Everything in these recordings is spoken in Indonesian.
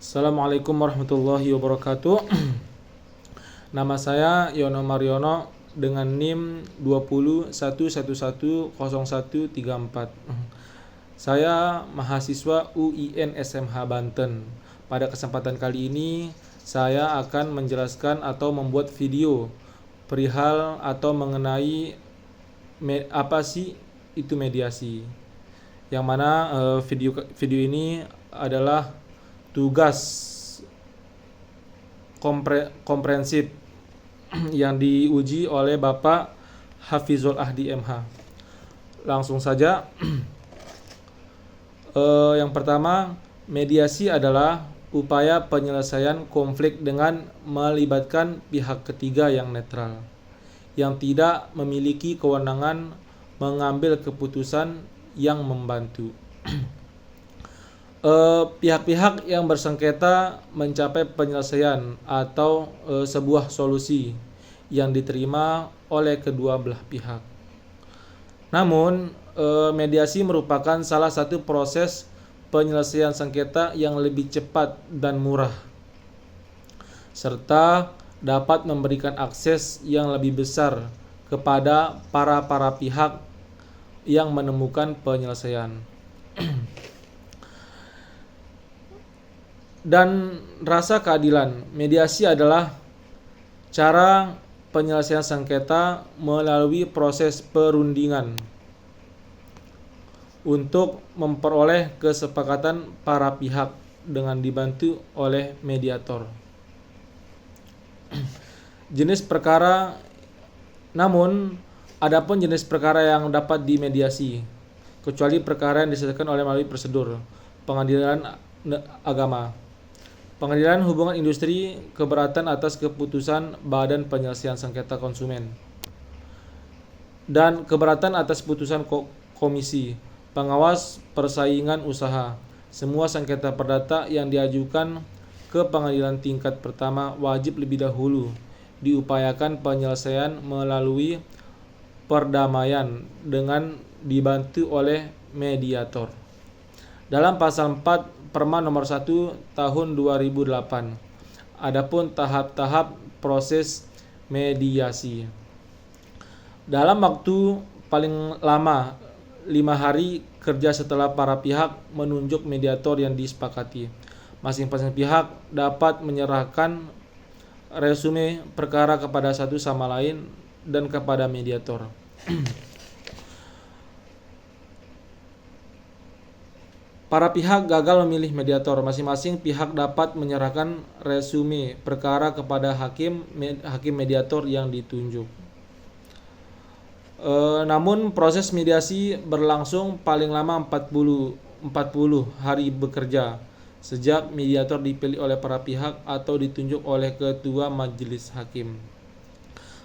Assalamualaikum warahmatullahi wabarakatuh. Nama saya Yono Mariono dengan NIM 2011110134. Saya mahasiswa UIN SMH Banten. Pada kesempatan kali ini saya akan menjelaskan atau membuat video perihal atau mengenai apa sih itu mediasi. Yang mana video ini adalah tugas komprehensif yang diuji oleh Bapak Hafizul Ahdi MH. Langsung saja. Yang pertama, mediasi adalah upaya penyelesaian konflik dengan melibatkan pihak ketiga yang netral, yang tidak memiliki kewenangan mengambil keputusan yang membantu. Pihak-pihak yang bersengketa mencapai penyelesaian atau sebuah solusi yang diterima oleh kedua belah pihak. Namun, mediasi merupakan salah satu proses penyelesaian sengketa yang lebih cepat dan murah, serta dapat memberikan akses yang lebih besar kepada para pihak yang menemukan penyelesaian. Dan rasa keadilan. Mediasi adalah cara penyelesaian sengketa melalui proses perundingan untuk memperoleh kesepakatan para pihak dengan dibantu oleh mediator. Jenis perkara. Namun, adapun jenis perkara yang dapat dimediasi, kecuali perkara yang diselesaikan oleh melalui prosedur pengadilan agama, pengadilan hubungan industri, keberatan atas keputusan Badan Penyelesaian Sengketa Konsumen, dan keberatan atas putusan Komisi Pengawas Persaingan Usaha. Semua sengketa perdata yang diajukan ke pengadilan tingkat pertama wajib lebih dahulu diupayakan penyelesaian melalui perdamaian dengan dibantu oleh mediator. Dalam pasal 4 Perma nomor 1 tahun 2008. Adapun tahap-tahap proses mediasi. Dalam waktu paling lama 5 hari kerja setelah para pihak menunjuk mediator yang disepakati. Masing-masing pihak dapat menyerahkan resume perkara kepada satu sama lain dan kepada mediator. Para pihak gagal memilih mediator. Masing-masing pihak dapat menyerahkan resume perkara kepada hakim mediator yang ditunjuk. Namun proses mediasi berlangsung paling lama 40 hari bekerja sejak mediator dipilih oleh para pihak atau ditunjuk oleh ketua majelis hakim.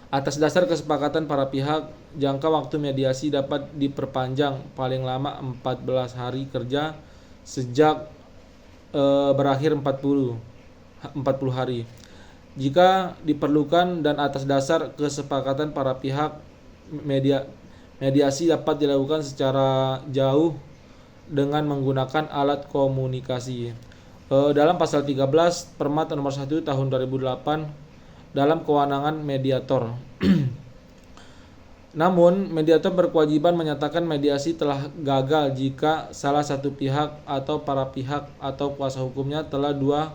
Atas dasar kesepakatan para pihak, jangka waktu mediasi dapat diperpanjang paling lama 14 hari kerja sejak berakhir 40 hari. Jika diperlukan dan atas dasar kesepakatan para pihak, mediasi dapat dilakukan secara jauh dengan menggunakan alat komunikasi. Dalam pasal 13 Perma nomor 1 tahun 2008 dalam kewenangan mediator. Namun, mediator berkewajiban menyatakan mediasi telah gagal jika salah satu pihak atau para pihak atau kuasa hukumnya telah dua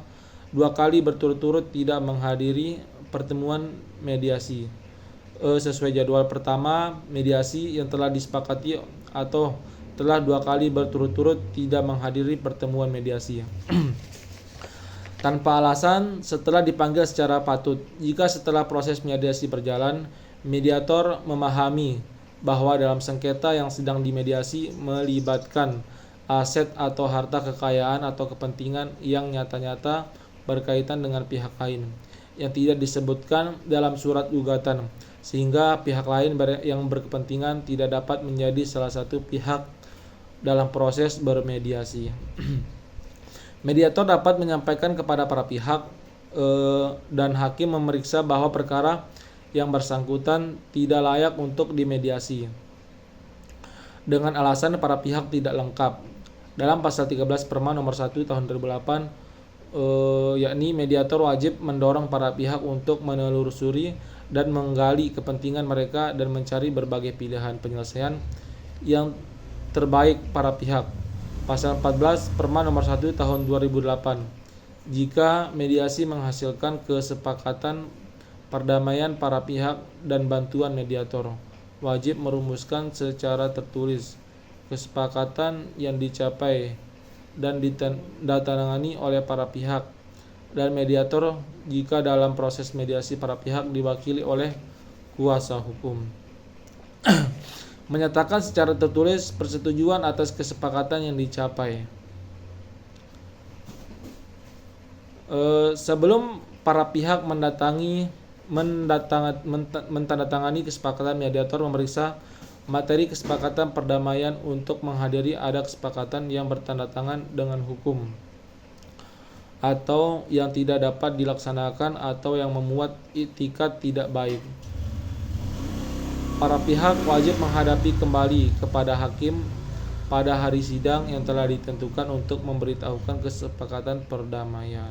kali berturut-turut tidak menghadiri pertemuan mediasi sesuai jadwal pertama mediasi yang telah disepakati atau telah 2 kali berturut-turut tidak menghadiri pertemuan mediasi tanpa alasan setelah dipanggil secara patut. Jika setelah proses mediasi berjalan, mediator memahami bahwa dalam sengketa yang sedang dimediasi melibatkan aset atau harta kekayaan atau kepentingan yang nyata-nyata berkaitan dengan pihak lain yang tidak disebutkan dalam surat gugatan, sehingga pihak lain yang berkepentingan tidak dapat menjadi salah satu pihak dalam proses bermediasi. Mediator dapat menyampaikan kepada para pihak dan hakim memeriksa bahwa perkara yang bersangkutan tidak layak untuk dimediasi dengan alasan para pihak tidak lengkap. Dalam pasal 13 Perma nomor 1 tahun 2008 yakni mediator wajib mendorong para pihak untuk menelusuri dan menggali kepentingan mereka dan mencari berbagai pilihan penyelesaian yang terbaik para pihak. Pasal 14 Perma nomor 1 tahun 2008. Jika mediasi menghasilkan kesepakatan perdamaian para pihak dan bantuan mediator, wajib merumuskan secara tertulis kesepakatan yang dicapai dan ditandatangani oleh para pihak dan mediator jika dalam proses mediasi para pihak diwakili oleh kuasa hukum. Menyatakan secara tertulis persetujuan atas kesepakatan yang dicapai. Sebelum para pihak mentandatangani kesepakatan, mediator memeriksa materi kesepakatan perdamaian untuk menghadiri ada kesepakatan yang bertanda tangan dengan hukum atau yang tidak dapat dilaksanakan atau yang memuat itikat tidak baik. Para pihak wajib menghadapi kembali kepada hakim pada hari sidang yang telah ditentukan untuk memberitahukan kesepakatan perdamaian.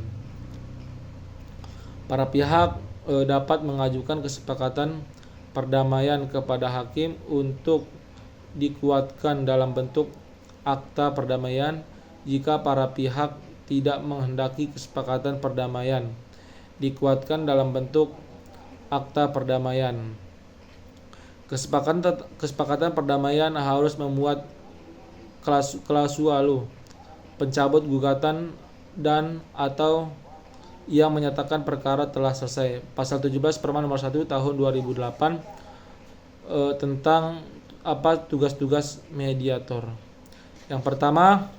Para pihak dapat mengajukan kesepakatan perdamaian kepada hakim untuk dikuatkan dalam bentuk akta perdamaian jika para pihak tidak menghendaki kesepakatan perdamaian dikuatkan dalam bentuk akta perdamaian. Kesepakatan perdamaian harus memuat klausul pencabut gugatan dan atau yang menyatakan perkara telah selesai. Pasal 17 Perma nomor 1 tahun 2008 tentang tugas-tugas mediator. Yang pertama,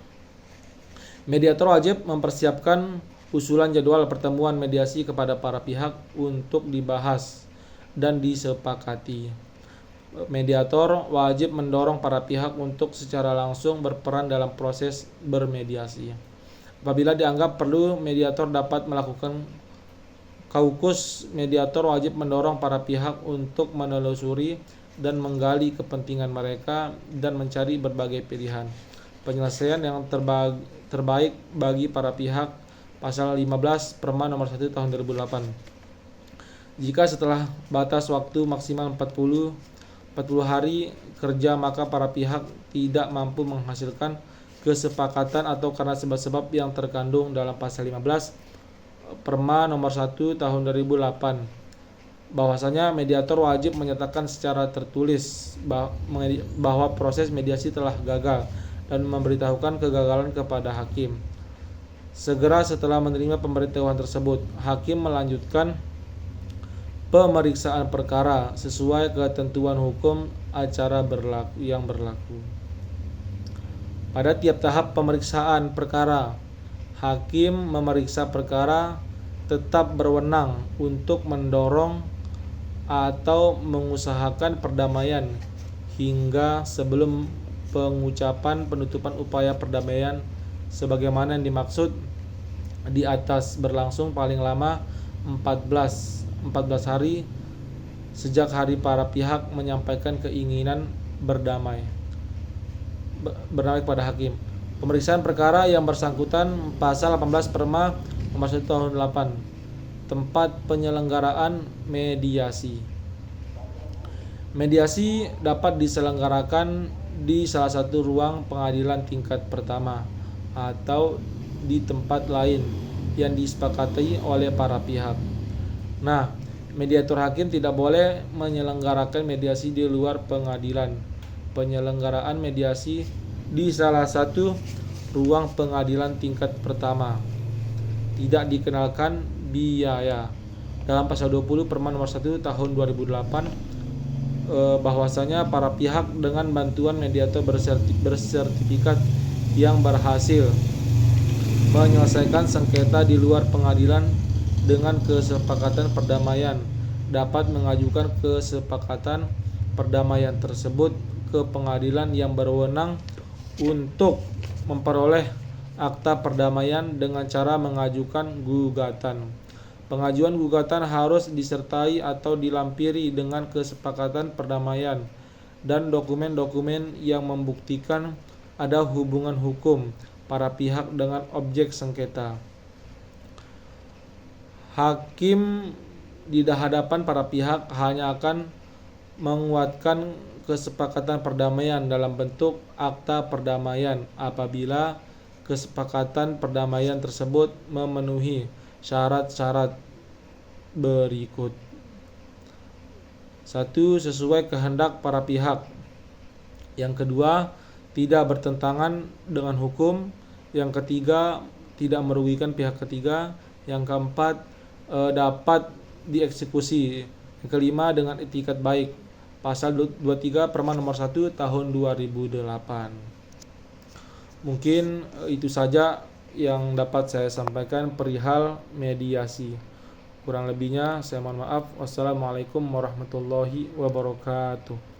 mediator wajib mempersiapkan usulan jadwal pertemuan mediasi kepada para pihak untuk dibahas dan disepakati. Mediator wajib mendorong para pihak untuk secara langsung berperan dalam proses bermediasi. Apabila dianggap perlu, mediator dapat melakukan kaukus. Mediator wajib mendorong para pihak untuk menelusuri dan menggali kepentingan mereka dan mencari berbagai pilihan penyelesaian yang terbaik bagi para pihak. Pasal 15 Perma nomor 1 tahun 2008. Jika setelah batas waktu maksimal 40 hari kerja maka para pihak tidak mampu menghasilkan kesepakatan atau karena sebab-sebab yang terkandung dalam pasal 15 Perma nomor 1 tahun 2008, bahwasanya mediator wajib menyatakan secara tertulis bahwa proses mediasi telah gagal dan memberitahukan kegagalan kepada hakim. Segera setelah menerima pemberitahuan tersebut, hakim melanjutkan pemeriksaan perkara sesuai ketentuan hukum acara yang berlaku. Pada tiap tahap pemeriksaan perkara, hakim memeriksa perkara tetap berwenang untuk mendorong atau mengusahakan perdamaian hingga sebelum pengucapan penutupan upaya perdamaian sebagaimana yang dimaksud di atas berlangsung paling lama 14 hari sejak hari para pihak menyampaikan keinginan berdamai kepada hakim. Pemeriksaan perkara yang bersangkutan pasal 18 Perma nomor 1 tahun 8. Tempat penyelenggaraan mediasi. Mediasi dapat diselenggarakan di salah satu ruang pengadilan tingkat pertama atau di tempat lain yang disepakati oleh para pihak. Nah, mediator hakim tidak boleh menyelenggarakan mediasi di luar pengadilan. Penyelenggaraan mediasi di salah satu ruang pengadilan tingkat pertama tidak dikenakan biaya. Dalam pasal 20 Perma nomor 1 tahun 2008 bahwasanya para pihak dengan bantuan mediator bersertifikat yang berhasil menyelesaikan sengketa di luar pengadilan dengan kesepakatan perdamaian dapat mengajukan kesepakatan perdamaian tersebut ke pengadilan yang berwenang untuk memperoleh akta perdamaian dengan cara mengajukan gugatan. Pengajuan gugatan harus disertai atau dilampiri dengan kesepakatan perdamaian dan dokumen-dokumen yang membuktikan ada hubungan hukum para pihak dengan objek sengketa. Hakim di hadapan para pihak hanya akan menguatkan kesepakatan perdamaian dalam bentuk akta perdamaian apabila kesepakatan perdamaian tersebut memenuhi syarat-syarat berikut. 1. Sesuai kehendak para pihak. Yang kedua, tidak bertentangan dengan hukum. Yang ketiga, tidak merugikan pihak ketiga. Yang keempat, dapat dieksekusi. Yang kelima, dengan etikat baik. Pasal 23 Perma nomor 1 tahun 2008. Mungkin itu saja yang dapat saya sampaikan perihal mediasi. Kurang lebihnya saya mohon maaf. Wassalamualaikum warahmatullahi wabarakatuh.